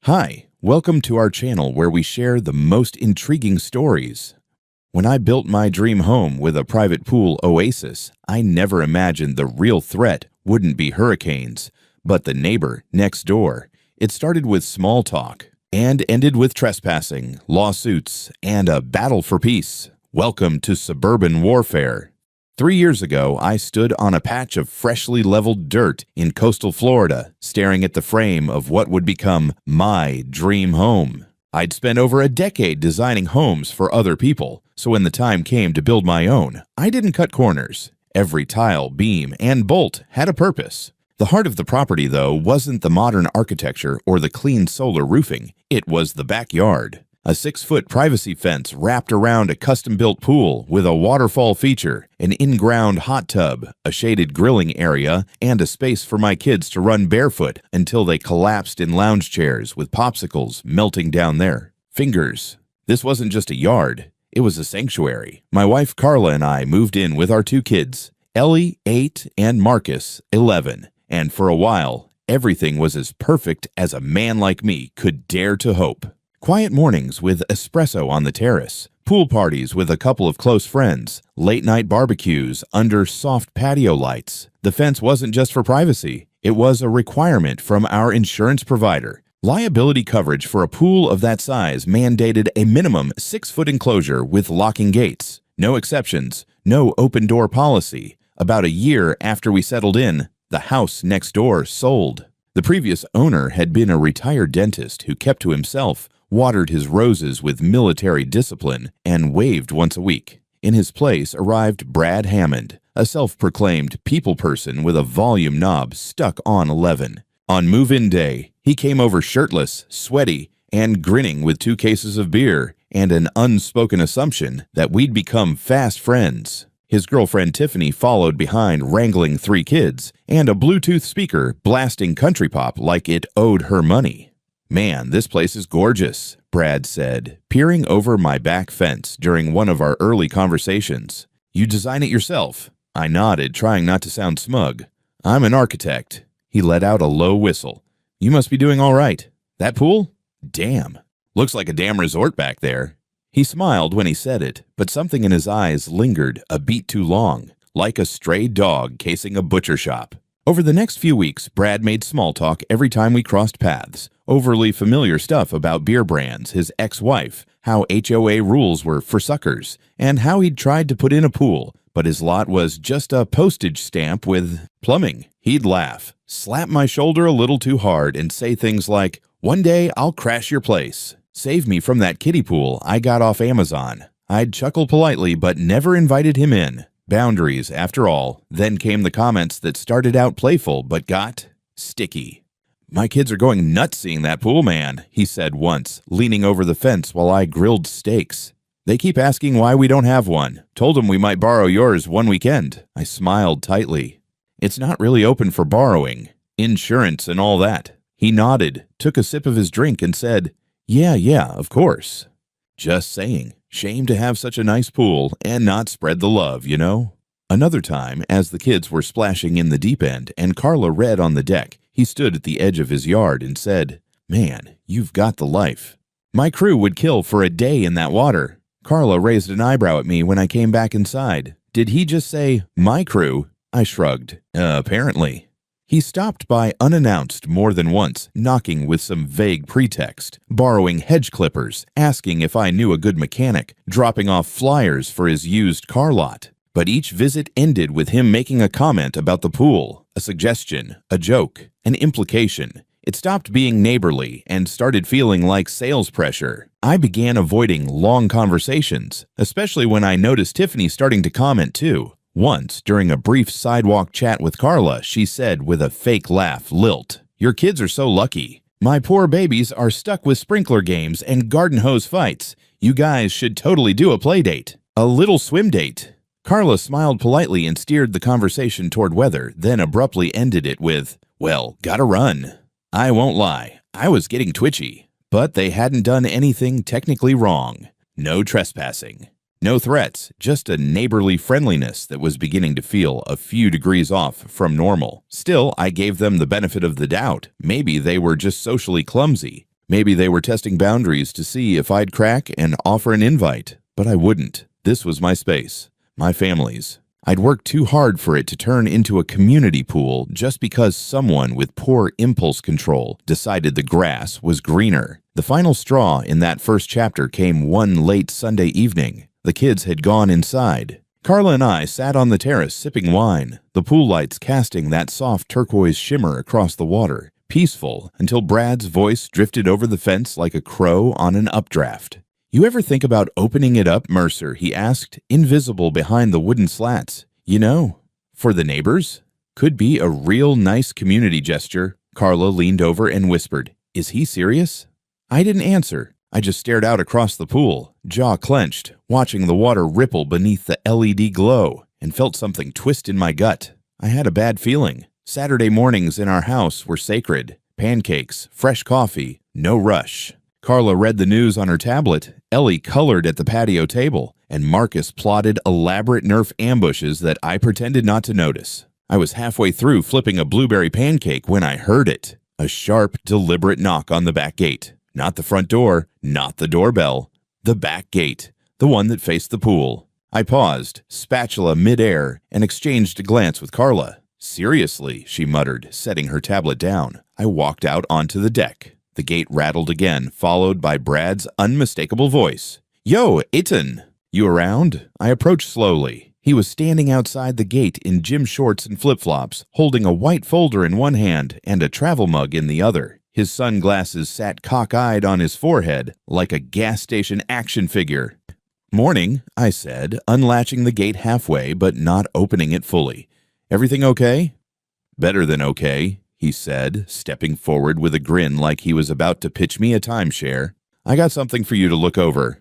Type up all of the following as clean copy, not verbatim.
Hi, welcome to our channel where we share the most intriguing stories. When I built my dream home with a private pool oasis, I never imagined the real threat wouldn't be hurricanes, but the neighbor next door. It started with small talk and ended with trespassing, lawsuits, and a battle for peace. Welcome to suburban warfare. 3 years ago, I stood on a patch of freshly leveled dirt in coastal Florida, staring at the frame of what would become my dream home. I'd spent over a decade designing homes for other people, so when the time came to build my own, I didn't cut corners. Every tile, beam, and bolt had a purpose. The heart of the property, though, wasn't the modern architecture or the clean solar roofing. It was the backyard. A 6-foot privacy fence wrapped around a custom-built pool with a waterfall feature, an in-ground hot tub, a shaded grilling area, and a space for my kids to run barefoot until they collapsed in lounge chairs with popsicles melting down their fingers. This wasn't just a yard, it was a sanctuary. My wife Carla and I moved in with our 2 kids, Ellie, 8, and Marcus, 11, and for a while, everything was as perfect as a man like me could dare to hope. Quiet mornings with espresso on the terrace, pool parties with a couple of close friends, late-night barbecues under soft patio lights. The fence wasn't just for privacy. It was a requirement from our insurance provider. Liability coverage for a pool of that size mandated a minimum 6-foot enclosure with locking gates. No exceptions, no open-door policy. About a year after we settled in, the house next door sold. The previous owner had been a retired dentist who kept to himself, watered his roses with military discipline, and waved once a week. In his place arrived Brad Hammond, a self-proclaimed people person with a volume knob stuck on 11. On move-in day, he came over shirtless, sweaty, and grinning with 2 cases of beer and an unspoken assumption that we'd become fast friends. His girlfriend Tiffany followed behind, wrangling 3 kids, and a Bluetooth speaker blasting country pop like it owed her money. "Man, this place is gorgeous," Brad said, peering over my back fence during one of our early conversations. "You design it yourself?" I nodded, trying not to sound smug. "I'm an architect." He let out a low whistle. "You must be doing all right. That pool? Damn. Looks like a damn resort back there." He smiled when he said it, but something in his eyes lingered a beat too long, like a stray dog casing a butcher shop. Over the next few weeks, Brad made small talk every time we crossed paths. Overly familiar stuff about beer brands, his ex-wife, how HOA rules were for suckers, and how he'd tried to put in a pool, but his lot was just a postage stamp with plumbing. He'd laugh, slap my shoulder a little too hard, and say things like, "One day I'll crash your place. Save me from that kiddie pool I got off Amazon." I'd chuckle politely, but never invited him in. Boundaries, after all. Then came the comments that started out playful but got sticky. "My kids are going nuts seeing that pool, man," he said once, leaning over the fence while I grilled steaks. "They keep asking why we don't have one. Told them we might borrow yours one weekend." I smiled tightly. "It's not really open for borrowing. Insurance and all that." He nodded, took a sip of his drink, and said, Yeah, of course. Just saying. Shame to have such a nice pool and not spread the love, you know? Another time, as the kids were splashing in the deep end and Carla read on the deck, he stood at the edge of his yard and said, "Man, you've got the life." "My crew would kill for a day in that water." Carla raised an eyebrow at me when I came back inside. "Did he just say, my crew?" I shrugged. Apparently. He stopped by unannounced more than once, knocking with some vague pretext, borrowing hedge clippers, asking if I knew a good mechanic, dropping off flyers for his used car lot. But each visit ended with him making a comment about the pool, a suggestion, a joke, an implication. It stopped being neighborly and started feeling like sales pressure. I began avoiding long conversations, especially when I noticed Tiffany starting to comment too. Once, during a brief sidewalk chat with Carla, she said with a fake laugh lilt, "Your kids are so lucky. My poor babies are stuck with sprinkler games and garden hose fights. You guys should totally do a play date. A little swim date." Carla smiled politely and steered the conversation toward weather, then abruptly ended it with, "Well, gotta run." I won't lie, I was getting twitchy, but they hadn't done anything technically wrong. No trespassing. No threats, just a neighborly friendliness that was beginning to feel a few degrees off from normal. Still, I gave them the benefit of the doubt. Maybe they were just socially clumsy. Maybe they were testing boundaries to see if I'd crack and offer an invite, but I wouldn't. This was my space, my family's. I'd worked too hard for it to turn into a community pool just because someone with poor impulse control decided the grass was greener. The final straw in that first chapter came one late Sunday evening. The kids had gone inside. Carla and I sat on the terrace sipping wine, the pool lights casting that soft turquoise shimmer across the water, peaceful until Brad's voice drifted over the fence like a crow on an updraft. "You ever think about opening it up, Mercer?" he asked, invisible behind the wooden slats. "You know, for the neighbors? Could be a real nice community gesture." Carla leaned over and whispered, "Is he serious?" I didn't answer. I just stared out across the pool, jaw clenched, watching the water ripple beneath the LED glow, and felt something twist in my gut. I had a bad feeling. Saturday mornings in our house were sacred. Pancakes, fresh coffee, no rush. Carla read the news on her tablet, Ellie colored at the patio table, and Marcus plotted elaborate Nerf ambushes that I pretended not to notice. I was halfway through flipping a blueberry pancake when I heard it. A sharp, deliberate knock on the back gate. Not the front door, not the doorbell. The back gate, the one that faced the pool. I paused, spatula midair, and exchanged a glance with Carla. "Seriously," she muttered, setting her tablet down. I walked out onto the deck. The gate rattled again, followed by Brad's unmistakable voice. "Yo, Ethan! You around?" I approached slowly. He was standing outside the gate in gym shorts and flip-flops, holding a white folder in one hand and a travel mug in the other. His sunglasses sat cockeyed on his forehead like a gas station action figure. "Morning," I said, unlatching the gate halfway but not opening it fully. "Everything okay?" "Better than okay," he said, stepping forward with a grin like he was about to pitch me a timeshare. "I got something for you to look over."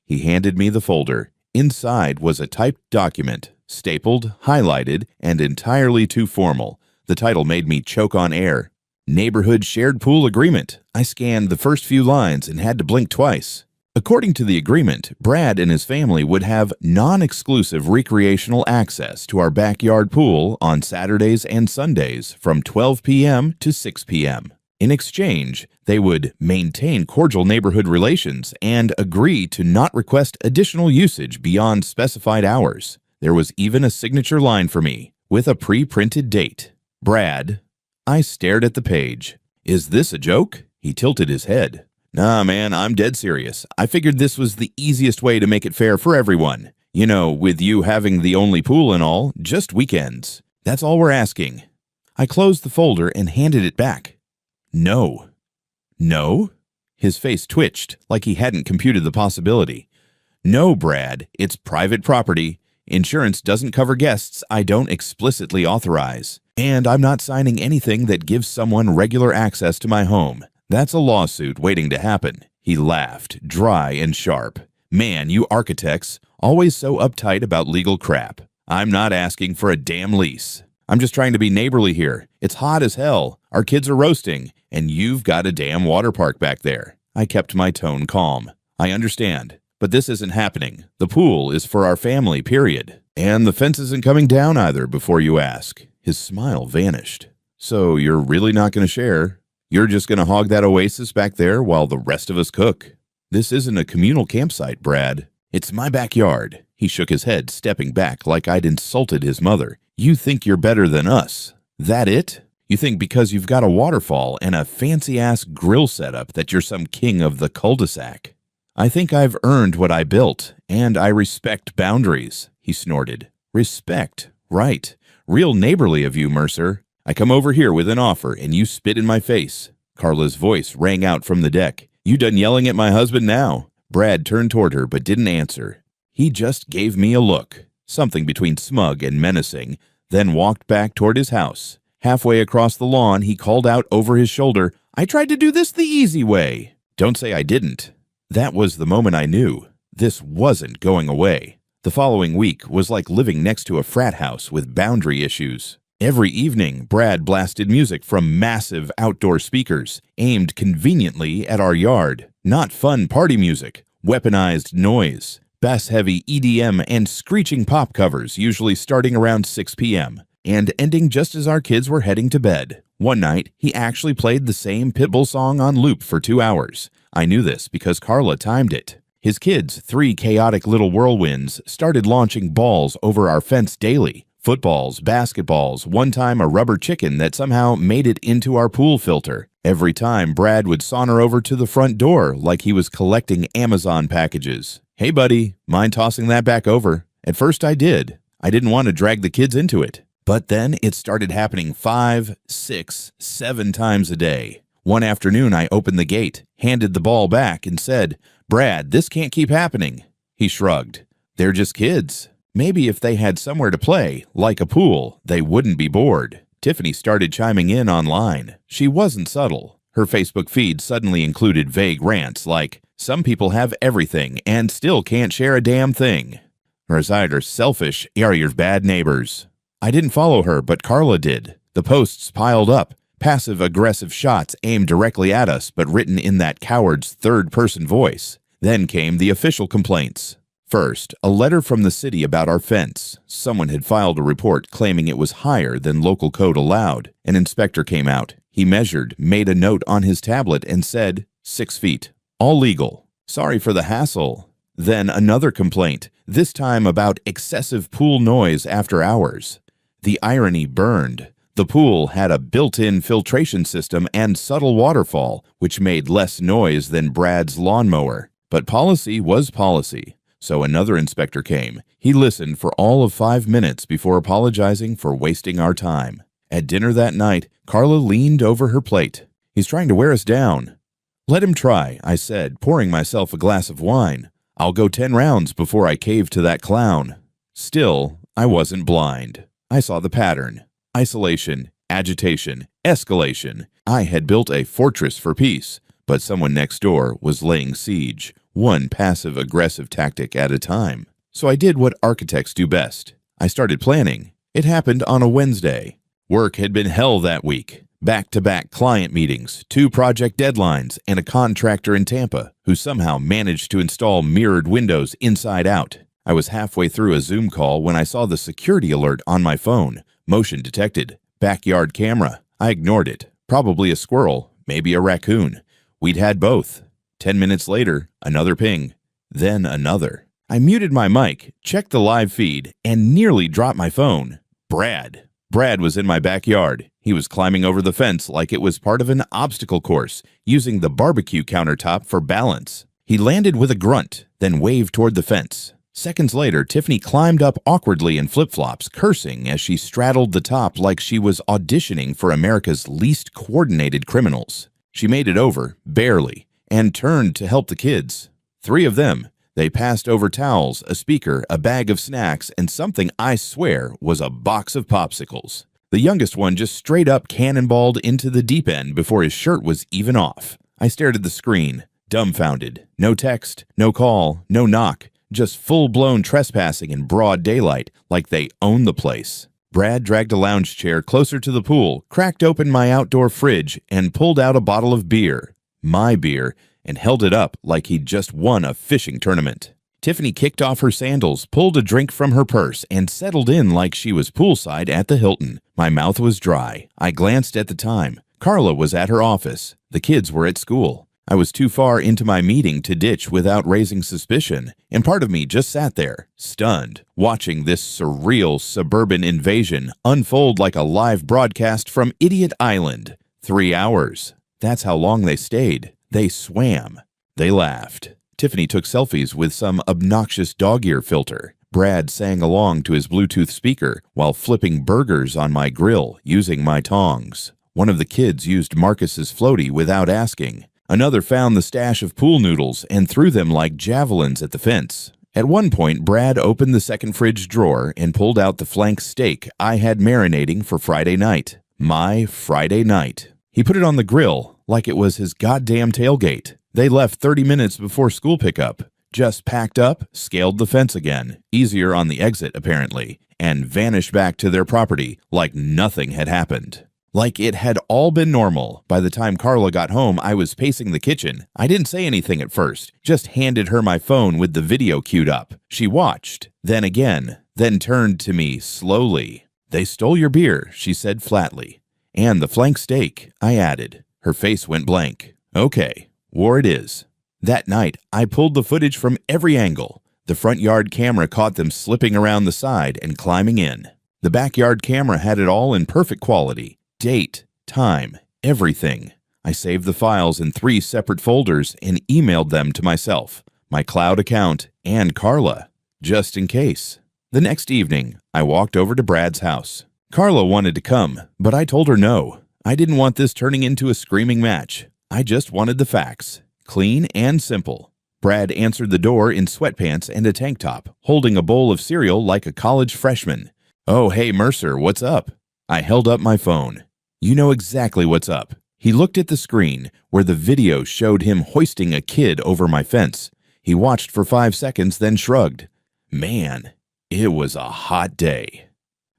He handed me the folder. Inside was a typed document, stapled, highlighted, and entirely too formal. The title made me choke on air. "Neighborhood Shared Pool Agreement." I scanned the first few lines and had to blink twice. According to the agreement, Brad and his family would have non-exclusive recreational access to our backyard pool on Saturdays and Sundays from 12 p.m. to 6 p.m. In exchange, they would maintain cordial neighborhood relations and agree to not request additional usage beyond specified hours. There was even a signature line for me, with a pre-printed date. Brad. I stared at the page. "Is this a joke?" He tilted his head. "Nah, man, I'm dead serious. I figured this was the easiest way to make it fair for everyone. You know, with you having the only pool and all, just weekends. That's all we're asking." I closed the folder and handed it back. "No." "No?" His face twitched, like he hadn't computed the possibility. "No, Brad, it's private property. Insurance doesn't cover guests I don't explicitly authorize. And I'm not signing anything that gives someone regular access to my home. That's a lawsuit waiting to happen." He laughed, dry and sharp. "Man, you architects, always so uptight about legal crap. I'm not asking for a damn lease. I'm just trying to be neighborly here. It's hot as hell. Our kids are roasting, and you've got a damn water park back there." I kept my tone calm. "I understand, but this isn't happening. The pool is for our family, period. And the fence isn't coming down either, before you ask." His smile vanished. "So you're really not going to share? You're just going to hog that oasis back there while the rest of us cook?" "This isn't a communal campsite, Brad. It's my backyard." He shook his head, stepping back like I'd insulted his mother. "You think you're better than us? That it? You think because you've got a waterfall and a fancy-ass grill setup that you're some king of the cul-de-sac?" "I think I've earned what I built, and I respect boundaries," he snorted. "Respect, right. Real neighborly of you, Mercer. I come over here with an offer, and you spit in my face." Carla's voice rang out from the deck. "You done yelling at my husband now?" Brad turned toward her but didn't answer. He just gave me a look, something between smug and menacing, then walked back toward his house. Halfway across the lawn, he called out over his shoulder, "I tried to do this the easy way." Don't say I didn't. That was the moment I knew. This wasn't going away. The following week was like living next to a frat house with boundary issues. Every evening, Brad blasted music from massive outdoor speakers, aimed conveniently at our yard. Not fun party music, weaponized noise, bass-heavy EDM and screeching pop covers, usually starting around 6 p.m. and ending just as our kids were heading to bed. One night, he actually played the same Pitbull song on loop for 2 hours. I knew this because Carla timed it. His kids, 3 chaotic little whirlwinds, started launching balls over our fence daily. Footballs, basketballs, one time a rubber chicken that somehow made it into our pool filter. Every time, Brad would saunter over to the front door like he was collecting Amazon packages. "Hey buddy, mind tossing that back over?" At first I did. I didn't want to drag the kids into it. But then it started happening 5, 6, 7 times a day. One afternoon I opened the gate, handed the ball back, and said, "Brad, this can't keep happening." He shrugged. "They're just kids. Maybe if they had somewhere to play, like a pool, they wouldn't be bored." Tiffany started chiming in online. She wasn't subtle. Her Facebook feed suddenly included vague rants like, "Some people have everything and still can't share a damn thing." Or as either selfish or your bad neighbors. I didn't follow her, but Carla did. The posts piled up. Passive-aggressive shots aimed directly at us, but written in that coward's third-person voice. Then came the official complaints. First, a letter from the city about our fence. Someone had filed a report claiming it was higher than local code allowed. An inspector came out. He measured, made a note on his tablet, and said, 6 feet. All legal. Sorry for the hassle. Then another complaint, this time about excessive pool noise after hours. The irony burned. The pool had a built-in filtration system and subtle waterfall, which made less noise than Brad's lawnmower. But policy was policy. So another inspector came. He listened for all of 5 minutes before apologizing for wasting our time. At dinner that night, Carla leaned over her plate. "He's trying to wear us down." "Let him try," I said, pouring myself a glass of wine. "I'll go 10 rounds before I cave to that clown." Still, I wasn't blind. I saw the pattern. Isolation, agitation, escalation. I had built a fortress for peace, but someone next door was laying siege, one passive-aggressive tactic at a time. So I did what architects do best. I started planning. It happened on a Wednesday. Work had been hell that week. Back-to-back client meetings, 2 project deadlines, and a contractor in Tampa who somehow managed to install mirrored windows inside out. I was halfway through a Zoom call when I saw the security alert on my phone. Motion detected. Backyard camera. I ignored it. Probably a squirrel, maybe a raccoon. We'd had both. 10 minutes later, another ping. Then another. I muted my mic, checked the live feed, and nearly dropped my phone. Brad. Brad was in my backyard. He was climbing over the fence like it was part of an obstacle course, using the barbecue countertop for balance. He landed with a grunt, then waved toward the fence. Seconds later, Tiffany climbed up awkwardly in flip-flops, cursing as she straddled the top like she was auditioning for America's least coordinated criminals. She made it over, barely, and turned to help the kids. 3 of them. They passed over towels, a speaker, a bag of snacks, and something I swear was a box of popsicles. The youngest one just straight up cannonballed into the deep end before his shirt was even off. I stared at the screen, dumbfounded. No text, no call, no knock. Just full-blown trespassing in broad daylight, like they own the place. Brad dragged a lounge chair closer to the pool, cracked open my outdoor fridge, and pulled out a bottle of beer. My beer, and held it up like he'd just won a fishing tournament. Tiffany kicked off her sandals, pulled a drink from her purse, and settled in like she was poolside at the Hilton. My mouth was dry. I glanced at the time. Carla was at her office. The kids were at school. I was too far into my meeting to ditch without raising suspicion, and part of me just sat there, stunned, watching this surreal suburban invasion unfold like a live broadcast from Idiot Island. 3 hours. That's how long they stayed. They swam. They laughed. Tiffany took selfies with some obnoxious dog ear filter. Brad sang along to his Bluetooth speaker while flipping burgers on my grill using my tongs. One of the kids used Marcus's floaty without asking. Another found the stash of pool noodles and threw them like javelins at the fence. At one point, Brad opened the second fridge drawer and pulled out the flank steak I had marinating for Friday night. My Friday night. He put it on the grill like it was his goddamn tailgate. They left 30 minutes before school pickup. Just packed up, scaled the fence again, easier on the exit apparently, and vanished back to their property like nothing had happened. Like it had all been normal. By the time Carla got home, I was pacing the kitchen. I didn't say anything at first, just handed her my phone with the video queued up. She watched, then again, then turned to me slowly. "They stole your beer," she said flatly. And the flank steak, I added. Her face went blank. Okay, war it is. That night, I pulled the footage from every angle. The front yard camera caught them slipping around the side and climbing in. The backyard camera had it all in perfect quality. Date, time, everything. I saved the files in 3 separate folders and emailed them to myself, my cloud account, and Carla, just in case. The next evening, I walked over to Brad's house. Carla wanted to come, but I told her no. I didn't want this turning into a screaming match. I just wanted the facts, clean and simple. Brad answered the door in sweatpants and a tank top, holding a bowl of cereal like a college freshman. "Oh, hey, Mercer, what's up?" I held up my phone. "You know exactly what's up." He looked at the screen, where the video showed him hoisting a kid over my fence. He watched for 5 seconds, then shrugged. Man, it was a hot day.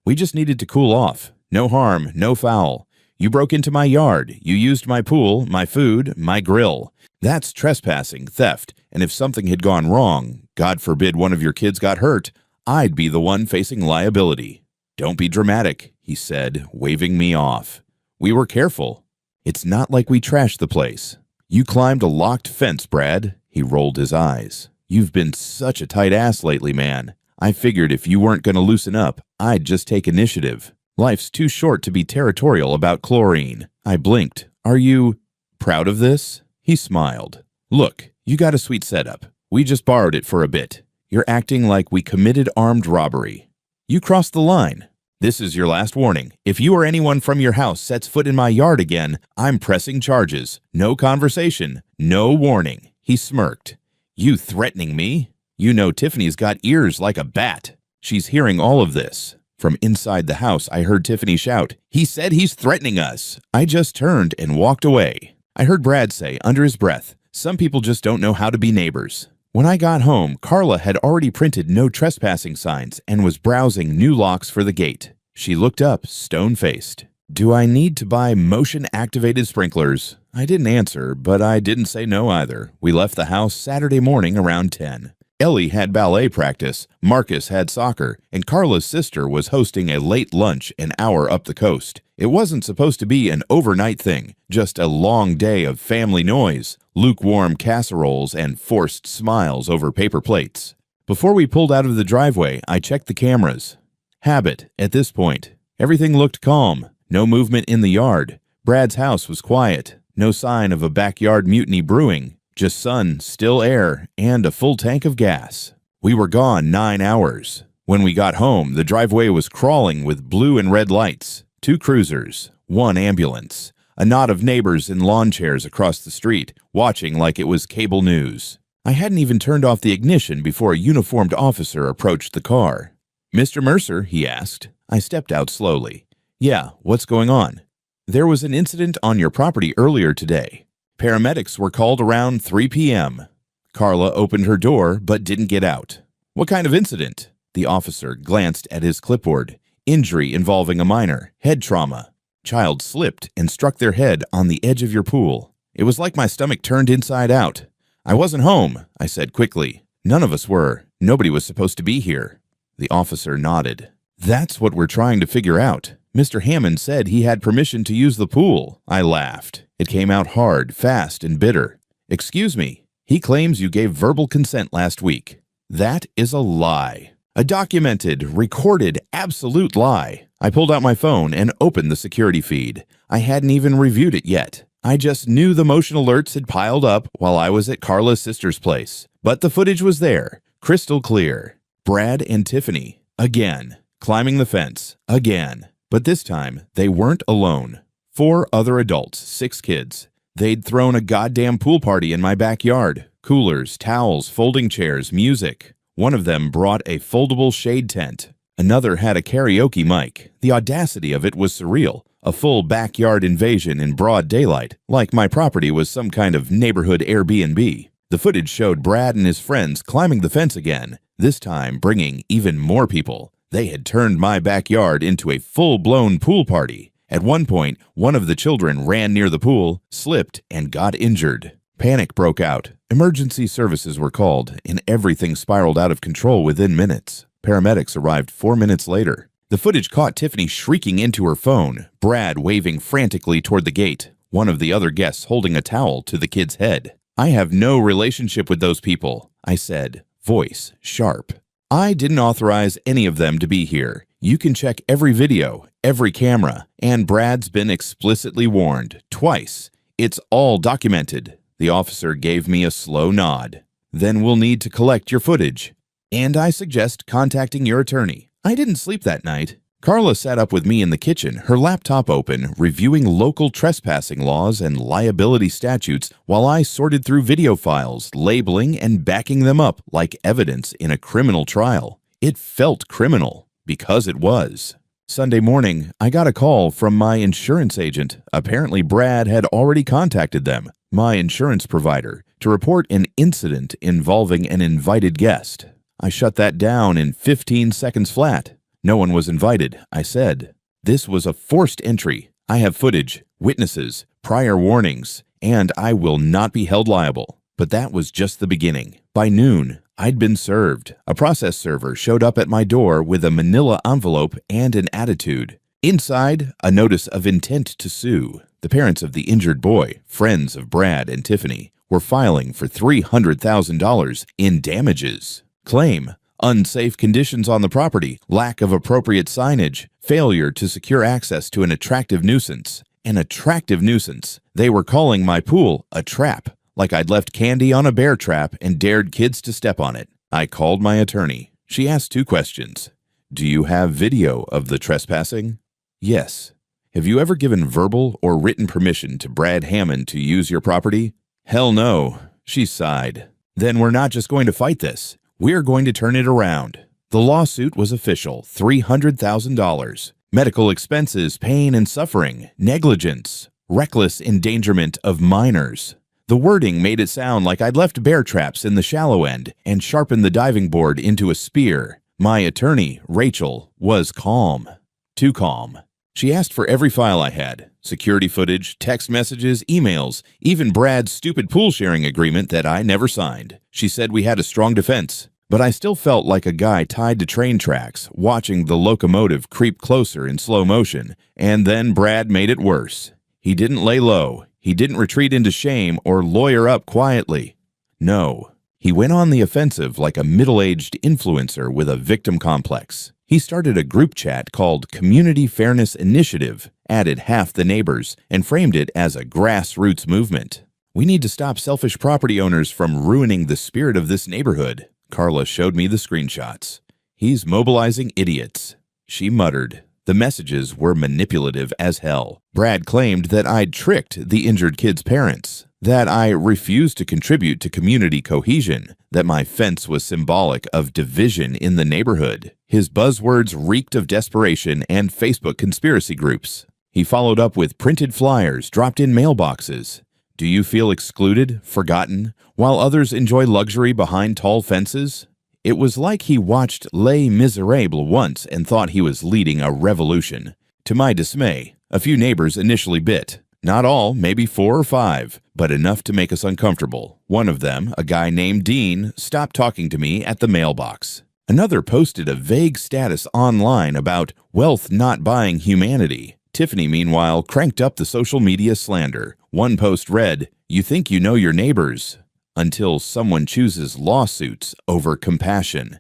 "We just needed to cool off. No harm, no foul. You broke into my yard. You used my pool, my food, my grill. That's trespassing, theft, and if something had gone wrong, God forbid one of your kids got hurt, I'd be the one facing liability." "Don't be dramatic," he said, waving me off. "We were careful. It's not like we trashed the place. You climbed a locked fence, Brad." He rolled his eyes. "You've been such a tight ass lately, man. I figured if you weren't going to loosen up, I'd just take initiative. Life's too short to be territorial about chlorine." I blinked. "Are you proud of this?" He smiled. "Look, you got a sweet setup. We just borrowed it for a bit. You're acting like we committed armed robbery. You crossed the line. This is your last warning. If you or anyone from your house sets foot in my yard again, I'm pressing charges. No conversation. No warning." He smirked. "You threatening me? You know Tiffany's got ears like a bat. She's hearing all of this." From inside the house, I heard Tiffany shout, "He said he's threatening us." I just turned and walked away. I heard Brad say, under his breath, "Some people just don't know how to be neighbors." When I got home, Carla had already printed no trespassing signs and was browsing new locks for the gate. She looked up, stone-faced. "Do I need to buy motion-activated sprinklers?" I didn't answer, but I didn't say no either. We left the house Saturday morning around 10. Ellie had ballet practice, Marcus had soccer, and Carla's sister was hosting a late lunch an hour up the coast. It wasn't supposed to be an overnight thing, just a long day of family noise, lukewarm casseroles, and forced smiles over paper plates. Before we pulled out of the driveway, I checked the cameras. Habit at this point. Everything looked calm, no movement in the yard. Brad's house was quiet, no sign of a backyard mutiny brewing. Just sun, still air, and a full tank of gas. We were gone 9 hours. When we got home, the driveway was crawling with blue and red lights. 2 cruisers, 1 ambulance, a knot of neighbors in lawn chairs across the street, watching like it was cable news. I hadn't even turned off the ignition before a uniformed officer approached the car. "Mr. Mercer?" he asked. I stepped out slowly. "Yeah, what's going on?" "There was an incident on your property earlier today. Paramedics were called around 3 p.m. Carla opened her door but didn't get out. "What kind of incident?" The officer glanced at his clipboard. "Injury involving a minor. Head trauma. Child slipped and struck their head on the edge of your pool. It was like my stomach turned inside out. I wasn't home," I said quickly. "None of us were. Nobody was supposed to be here." The officer nodded. "That's what we're trying to figure out. Mr. Hammond said he had permission to use the pool." I laughed. It came out hard, fast, and bitter. "Excuse me. He claims you gave verbal consent last week." "That is a lie. A documented, recorded, absolute lie." I pulled out my phone and opened the security feed. I hadn't even reviewed it yet. I just knew the motion alerts had piled up while I was at Carla's sister's place. But the footage was there, crystal clear. Brad and Tiffany, again, climbing the fence, again. But this time, they weren't alone. 4 other adults, 6 kids. They'd thrown a goddamn pool party in my backyard. Coolers, towels, folding chairs, music. One of them brought a foldable shade tent. Another had a karaoke mic. The audacity of it was surreal. A full backyard invasion in broad daylight, like my property was some kind of neighborhood Airbnb. The footage showed Brad and his friends climbing the fence again, this time bringing even more people. They had turned my backyard into a full-blown pool party. At one point, one of the children ran near the pool, slipped, and got injured. Panic broke out. Emergency services were called, and everything spiraled out of control within minutes. Paramedics arrived 4 minutes later. The footage caught Tiffany shrieking into her phone, Brad waving frantically toward the gate, one of the other guests holding a towel to the kid's head. "I have no relationship with those people," I said, voice sharp. "I didn't authorize any of them to be here. You can check every video, every camera, and Brad's been explicitly warned, twice. It's all documented." The officer gave me a slow nod. "Then we'll need to collect your footage. And I suggest contacting your attorney." I didn't sleep that night. Carla sat up with me in the kitchen, her laptop open, reviewing local trespassing laws and liability statutes while I sorted through video files, labeling and backing them up like evidence in a criminal trial. It felt criminal, because it was. Sunday morning, I got a call from my insurance agent. Apparently, Brad had already contacted them, my insurance provider, to report an incident involving an invited guest. I shut that down in 15 seconds flat. "No one was invited," I said. "This was a forced entry. I have footage, witnesses, prior warnings, and I will not be held liable." But that was just the beginning. By noon, I'd been served. A process server showed up at my door with a manila envelope and an attitude. Inside, a notice of intent to sue. The parents of the injured boy, friends of Brad and Tiffany, were filing for $300,000 in damages. Claim: unsafe conditions on the property, lack of appropriate signage, failure to secure access to an attractive nuisance. An attractive nuisance. They were calling my pool a trap, like I'd left candy on a bear trap and dared kids to step on it. I called my attorney. She asked 2 questions. "Do you have video of the trespassing?" "Yes." "Have you ever given verbal or written permission to Brad Hammond to use your property?" "Hell no." She sighed. "Then we're not just going to fight this. We're going to turn it around." The lawsuit was official, $300,000. Medical expenses, pain and suffering, negligence, reckless endangerment of minors. The wording made it sound like I'd left bear traps in the shallow end and sharpened the diving board into a spear. My attorney, Rachel, was calm. Too calm. She asked for every file I had. Security footage, text messages, emails, even Brad's stupid pool sharing agreement that I never signed. She said we had a strong defense. But I still felt like a guy tied to train tracks, watching the locomotive creep closer in slow motion, and then Brad made it worse. He didn't lay low. He didn't retreat into shame or lawyer up quietly. No, he went on the offensive like a middle-aged influencer with a victim complex. He started a group chat called Community Fairness Initiative, added half the neighbors, and framed it as a grassroots movement. "We need to stop selfish property owners from ruining the spirit of this neighborhood." Carla showed me the screenshots. "He's mobilizing idiots," she muttered. The messages were manipulative as hell. Brad claimed that I'd tricked the injured kid's parents, that I refused to contribute to community cohesion, that my fence was symbolic of division in the neighborhood. His buzzwords reeked of desperation and Facebook conspiracy groups. He followed up with printed flyers dropped in mailboxes. "Do you feel excluded, forgotten, while others enjoy luxury behind tall fences?" It was like he watched Les Miserables once and thought he was leading a revolution. To my dismay, a few neighbors initially bit. Not all, maybe 4 or 5, but enough to make us uncomfortable. One of them, a guy named Dean, stopped talking to me at the mailbox. Another posted a vague status online about wealth not buying humanity. Tiffany, meanwhile, cranked up the social media slander. One post read, "You think you know your neighbors until someone chooses lawsuits over compassion."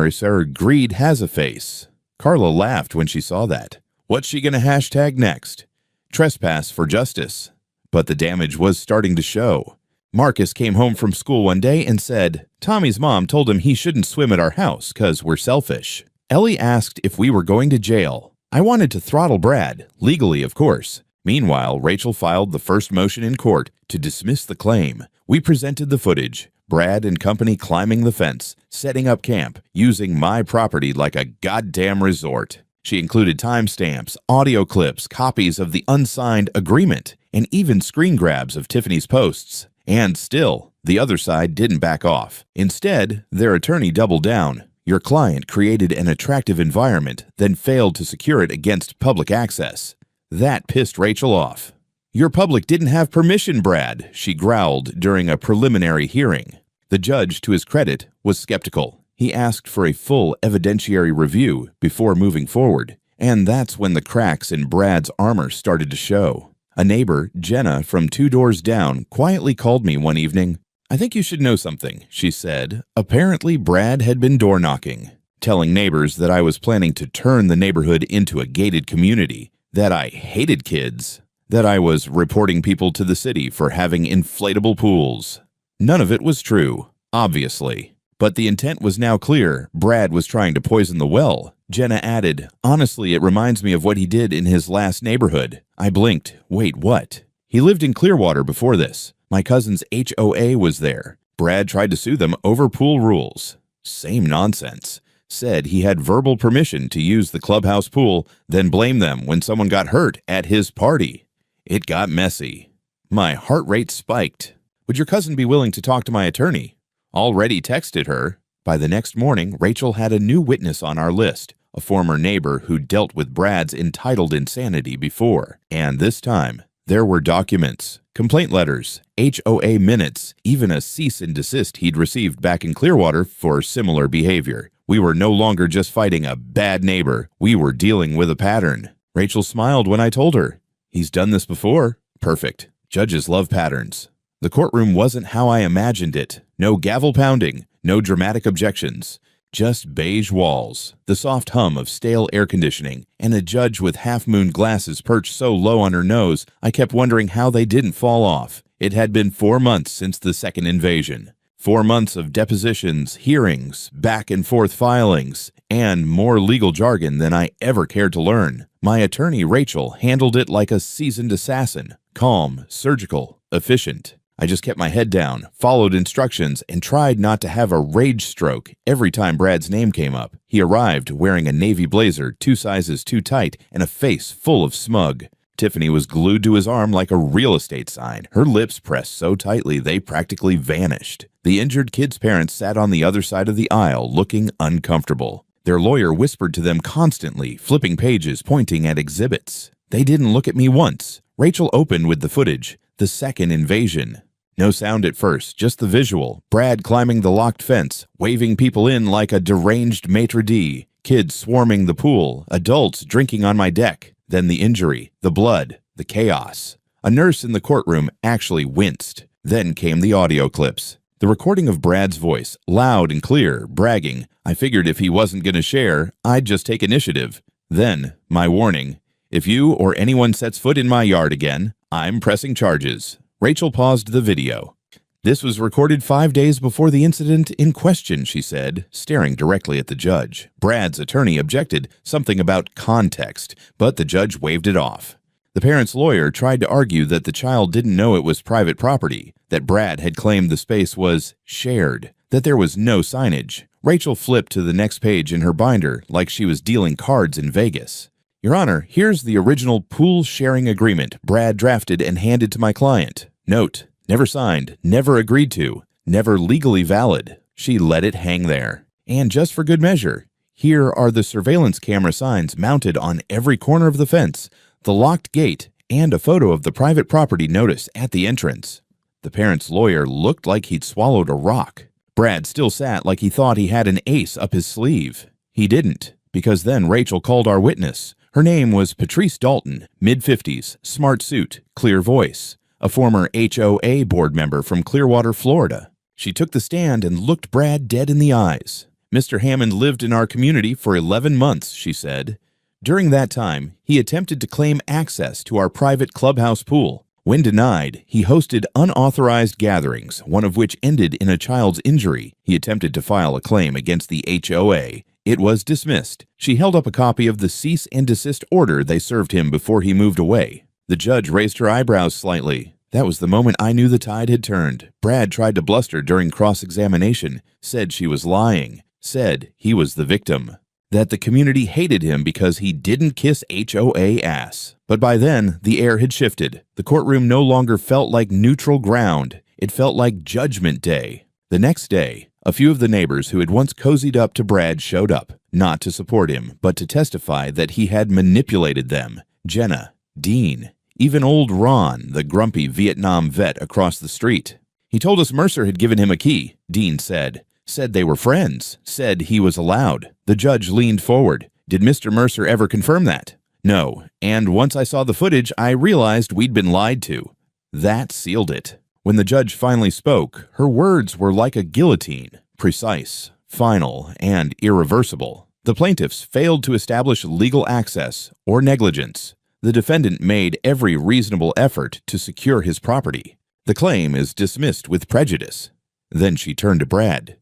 Sir, greed has a face. Carla laughed when she saw that. What's she gonna hashtag next? Trespass for justice. But the damage was starting to show. Marcus came home from school one day and said, Tommy's mom told him he shouldn't swim at our house because we're selfish. Ellie asked if we were going to jail. I wanted to throttle Brad, legally of course. Meanwhile, Rachel filed the first motion in court to dismiss the claim. We presented the footage, Brad and company climbing the fence, setting up camp, using my property like a goddamn resort. She included timestamps, audio clips, copies of the unsigned agreement, and even screen grabs of Tiffany's posts. And still, the other side didn't back off. Instead, their attorney doubled down. Your client created an attractive environment, then failed to secure it against public access. That pissed Rachel off. Your public didn't have permission, Brad, she growled during a preliminary hearing. The judge, to his credit, was skeptical. He asked for a full evidentiary review before moving forward, and that's when the cracks in Brad's armor started to show. A neighbor, Jenna, from 2 doors down, quietly called me one evening. "I think you should know something," she said. Apparently, Brad had been door knocking, telling neighbors that I was planning to turn the neighborhood into a gated community, that I hated kids, that I was reporting people to the city for having inflatable pools. None of it was true, obviously. But the intent was now clear. Brad was trying to poison the well. Jenna added, "Honestly, it reminds me of what he did in his last neighborhood." I blinked. Wait, what? He lived in Clearwater before this. My cousin's HOA was there. Brad tried to sue them over pool rules. Same nonsense. Said he had verbal permission to use the clubhouse pool, then blamed them when someone got hurt at his party. It got messy. My heart rate spiked. "Would your cousin be willing to talk to my attorney?" Already texted her. By the next morning, Rachel had a new witness on our list, a former neighbor who dealt with Brad's entitled insanity before. And this time, there were documents, complaint letters, HOA minutes, even a cease and desist he'd received back in Clearwater for similar behavior. We were no longer just fighting a bad neighbor. We were dealing with a pattern. Rachel smiled when I told her. "He's done this before." Perfect. Judges love patterns. The courtroom wasn't how I imagined it. No gavel pounding, no dramatic objections. Just beige walls, the soft hum of stale air conditioning, and a judge with half-moon glasses perched so low on her nose I kept wondering how they didn't fall off. It had been 4 months since the second invasion. 4 months of depositions, hearings, back-and-forth filings, and more legal jargon than I ever cared to learn. My attorney, Rachel, handled it like a seasoned assassin, calm, surgical, efficient. I just kept my head down, followed instructions, and tried not to have a rage stroke every time Brad's name came up. He arrived wearing a navy blazer 2 sizes too tight and a face full of smug. Tiffany was glued to his arm like a real estate sign, her lips pressed so tightly they practically vanished. The injured kid's parents sat on the other side of the aisle, looking uncomfortable. Their lawyer whispered to them constantly, flipping pages, pointing at exhibits. They didn't look at me once. Rachel opened with the footage, the second invasion. No sound at first, just the visual. Brad climbing the locked fence, waving people in like a deranged maitre d', kids swarming the pool, adults drinking on my deck. Then the injury, the blood, the chaos. A nurse in the courtroom actually winced. Then came the audio clips. The recording of Brad's voice, loud and clear, bragging. I figured if he wasn't going to share, I'd just take initiative. Then, my warning. If you or anyone sets foot in my yard again, I'm pressing charges. Rachel paused the video. "This was recorded 5 days before the incident in question," she said, staring directly at the judge. Brad's attorney objected, something about context, but the judge waved it off. The parent's lawyer tried to argue that the child didn't know it was private property, that Brad had claimed the space was shared, that there was no signage. Rachel flipped to the next page in her binder like she was dealing cards in Vegas. "Your Honor, here's the original pool sharing agreement Brad drafted and handed to my client. Note, never signed, never agreed to, never legally valid." She let it hang there. "And just for good measure, here are the surveillance camera signs mounted on every corner of the fence, the locked gate, and a photo of the private property notice at the entrance." The parent's lawyer looked like he'd swallowed a rock. Brad still sat like he thought he had an ace up his sleeve. He didn't, because then Rachel called our witness. Her name was Patrice Dalton, mid-50s, smart suit, clear voice, a former HOA board member from Clearwater, Florida. She took the stand and looked Brad dead in the eyes. "Mr. Hammond lived in our community for 11 months, she said. During that time, he attempted to claim access to our private clubhouse pool. When denied, he hosted unauthorized gatherings, one of which ended in a child's injury. He attempted to file a claim against the HOA. It was dismissed. She held up a copy of the cease and desist order they served him before he moved away. The judge raised her eyebrows slightly. That was the moment I knew the tide had turned. Brad tried to bluster during cross-examination, said she was lying, said he was the victim, that the community hated him because he didn't kiss HOA ass. But by then, the air had shifted. The courtroom no longer felt like neutral ground. It felt like Judgment Day. The next day, a few of the neighbors who had once cozied up to Brad showed up, not to support him, but to testify that he had manipulated them. Jenna, Dean, even old Ron, the grumpy Vietnam vet across the street. "He told us Mercer had given him a key," Dean said. Said they were friends. Said he was allowed. The judge leaned forward. Did Mr. Mercer ever confirm that? No. And once I saw the footage, I realized we'd been lied to. That sealed it. When the judge finally spoke, her words were like a guillotine, precise, final, and irreversible. The plaintiffs failed to establish legal access or negligence. The defendant made every reasonable effort to secure his property. The claim is dismissed with prejudice. Then she turned to Brad.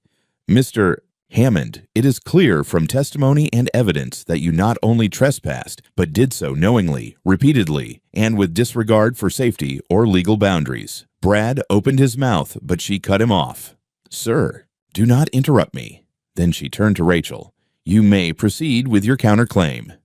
Mr. Hammond, it is clear from testimony and evidence that you not only trespassed, but did so knowingly, repeatedly, and with disregard for safety or legal boundaries. Brad opened his mouth, but she cut him off. Sir, do not interrupt me. Then she turned to Rachel. You may proceed with your counterclaim.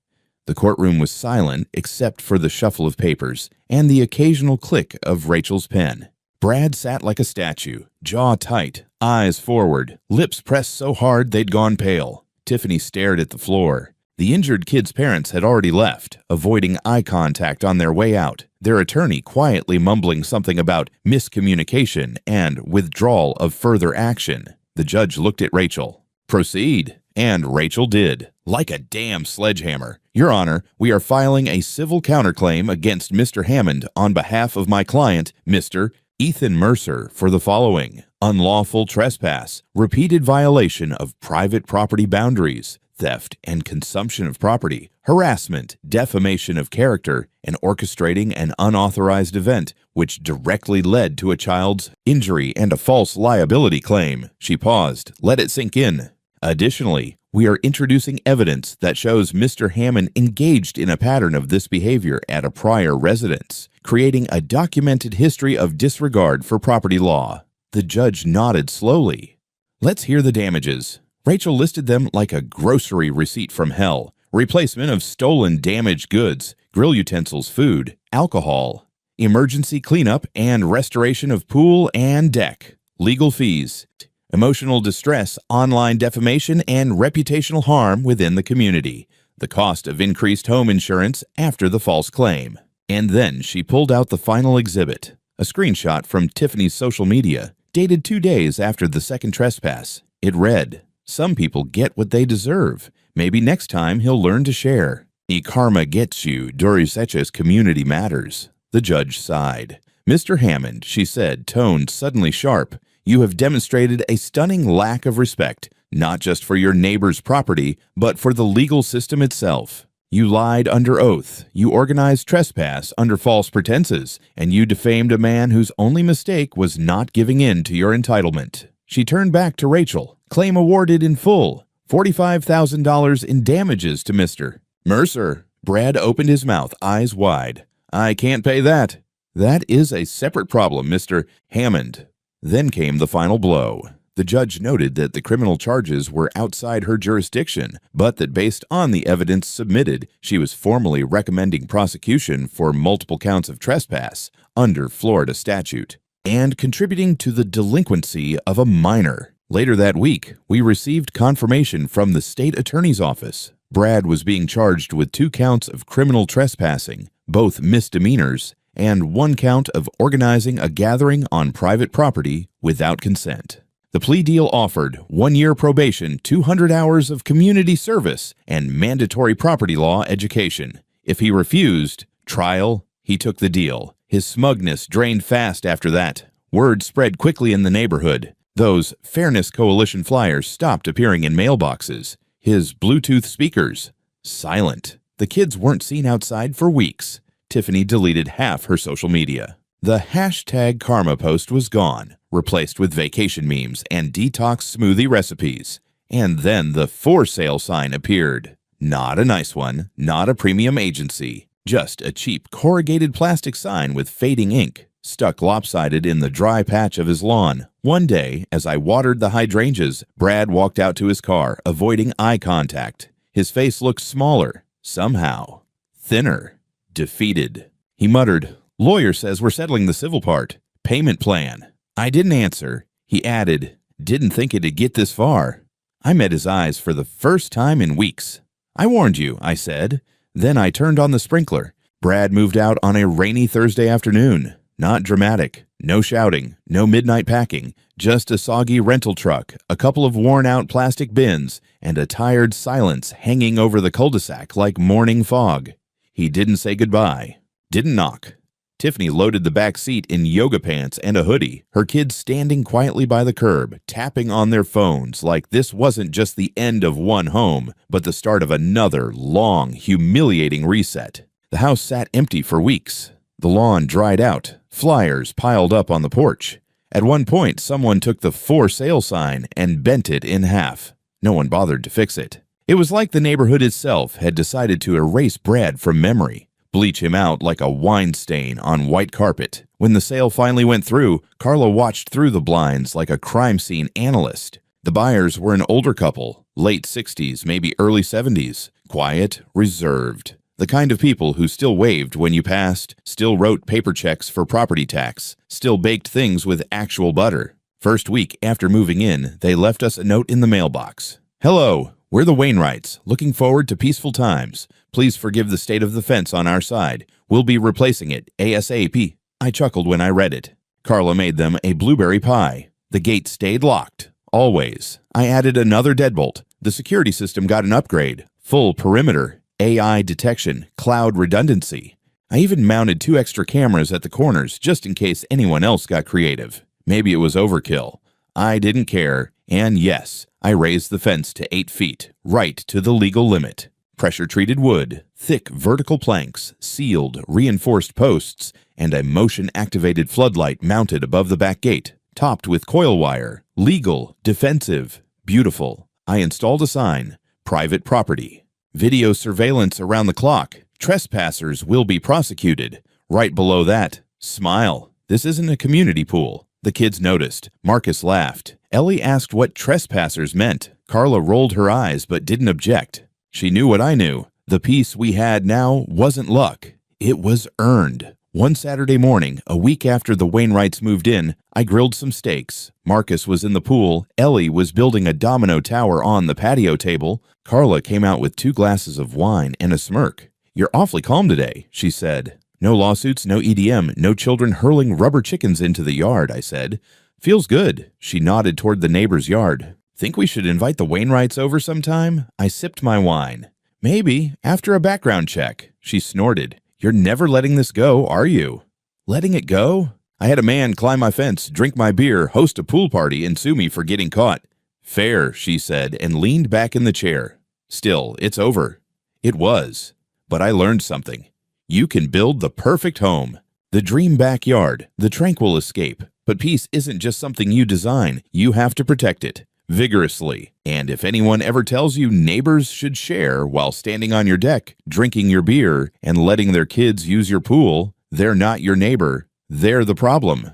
The courtroom was silent except for the shuffle of papers and the occasional click of Rachel's pen. Brad sat like a statue, jaw tight, eyes forward, lips pressed so hard they'd gone pale. Tiffany stared at the floor. The injured kid's parents had already left, avoiding eye contact on their way out, their attorney quietly mumbling something about miscommunication and withdrawal of further action. The judge looked at Rachel. Proceed. And Rachel did. Like a damn sledgehammer. Your Honor, we are filing a civil counterclaim against Mr. Hammond on behalf of my client, Mr. Ethan Mercer, for the following: unlawful trespass, repeated violation of private property boundaries, theft and consumption of property, harassment, defamation of character, and orchestrating an unauthorized event which directly led to a child's injury and a false liability claim. She paused. Let it sink in. Additionally, we are introducing evidence that shows Mr. Hammond engaged in a pattern of this behavior at a prior residence, creating a documented history of disregard for property law. The judge nodded slowly. Let's hear the damages. Rachel listed them like a grocery receipt from hell: replacement of stolen damaged goods, grill utensils, food, alcohol, emergency cleanup and restoration of pool and deck, legal fees, emotional distress, online defamation, and reputational harm within the community, the cost of increased home insurance after the false claim. And then she pulled out the final exhibit, a screenshot from Tiffany's social media, dated 2 days after the second trespass. It read, "Some people get what they deserve. Maybe next time he'll learn to share. E karma gets you, Doriseches community matters." The judge sighed. Mr. Hammond, she said, tone suddenly sharp, you have demonstrated a stunning lack of respect, not just for your neighbor's property, but for the legal system itself. You lied under oath, you organized trespass under false pretenses, and you defamed a man whose only mistake was not giving in to your entitlement. She turned back to Rachel. Claim awarded in full, $45,000 in damages to Mr. Mercer. Brad opened his mouth, eyes wide. I can't pay that. That is a separate problem, Mr. Hammond. Then came the final blow. The judge noted that the criminal charges were outside her jurisdiction, but that based on the evidence submitted, she was formally recommending prosecution for multiple counts of trespass under Florida statute and contributing to the delinquency of a minor. Later that week, we received confirmation from the state attorney's office. Brad was being charged with 2 counts of criminal trespassing, both misdemeanors, and 1 count of organizing a gathering on private property without consent. The plea deal offered 1 year probation, 200 hours of community service, and mandatory property law education. If he refused, trial. He took the deal. His smugness drained fast after that. Word spread quickly in the neighborhood. Those Fairness Coalition flyers stopped appearing in mailboxes. His Bluetooth speakers, silent. The kids weren't seen outside for weeks. Tiffany deleted half her social media. The hashtag karma post was gone, replaced with vacation memes and detox smoothie recipes. And then the for sale sign appeared. Not a nice one, not a premium agency, just a cheap corrugated plastic sign with fading ink, stuck lopsided in the dry patch of his lawn. One day, as I watered the hydrangeas, Brad walked out to his car, avoiding eye contact. His face looked smaller, somehow. Thinner. Defeated. He muttered, "Lawyer says we're settling the civil part. Payment plan." I didn't answer. He added, "Didn't think it'd get this far." I met his eyes for the first time in weeks. "I warned you," I said. Then I turned on the sprinkler. Brad moved out on a rainy Thursday afternoon. Not dramatic, no shouting, no midnight packing, just a soggy rental truck, a couple of worn-out plastic bins, and a tired silence hanging over the cul-de-sac like morning fog. He didn't say goodbye, didn't knock. Tiffany loaded the back seat in yoga pants and a hoodie, her kids standing quietly by the curb, tapping on their phones like this wasn't just the end of one home, but the start of another long, humiliating reset. The house sat empty for weeks. The lawn dried out, flyers piled up on the porch. At one point, someone took the "for sale" sign and bent it in half. No one bothered to fix it. It was like the neighborhood itself had decided to erase Brad from memory, bleach him out like a wine stain on white carpet. When the sale finally went through, Carla watched through the blinds like a crime scene analyst. The buyers were an older couple, late 60s, maybe early 70s, quiet, reserved. The kind of people who still waved when you passed, still wrote paper checks for property tax, still baked things with actual butter. First week after moving in, they left us a note in the mailbox. "Hello, we're the Wainwrights, looking forward to peaceful times. Please forgive the state of the fence on our side. We'll be replacing it ASAP." I chuckled when I read it. Carla made them a blueberry pie. The gate stayed locked, always. I added another deadbolt. The security system got an upgrade. Full perimeter, AI detection, cloud redundancy. I even mounted 2 extra cameras at the corners just in case anyone else got creative. Maybe it was overkill. I didn't care. And yes, I raised the fence to 8 feet, right to the legal limit. Pressure-treated wood, thick vertical planks, sealed, reinforced posts, and a motion-activated floodlight mounted above the back gate, topped with coil wire. Legal, defensive, beautiful. I installed a sign, "Private property." Video surveillance around the clock. Trespassers will be prosecuted. Right below that, "Smile. This isn't a community pool." The kids noticed. Marcus laughed. Ellie asked what trespassers meant. Carla rolled her eyes but didn't object. She knew what I knew. The peace we had now wasn't luck. It was earned. One Saturday morning, a week after the Wainwrights moved in, I grilled some steaks. Marcus was in the pool. Ellie was building a domino tower on the patio table. Carla came out with 2 glasses of wine and a smirk. "You're awfully calm today," she said. "No lawsuits, no EDM, no children hurling rubber chickens into the yard," I said. "Feels good." She nodded toward the neighbor's yard. "Think we should invite the Wainwrights over sometime?" I sipped my wine. "Maybe, after a background check." She snorted. "You're never letting this go, are you?" "Letting it go?" I had a man climb my fence, drink my beer, host a pool party, and sue me for getting caught. "Fair," she said, and leaned back in the chair. "Still, it's over." It was. But I learned something. You can build the perfect home. The dream backyard, the tranquil escape. But peace isn't just something you design. You have to protect it. Vigorously. And if anyone ever tells you neighbors should share while standing on your deck, drinking your beer, and letting their kids use your pool, they're not your neighbor. They're the problem.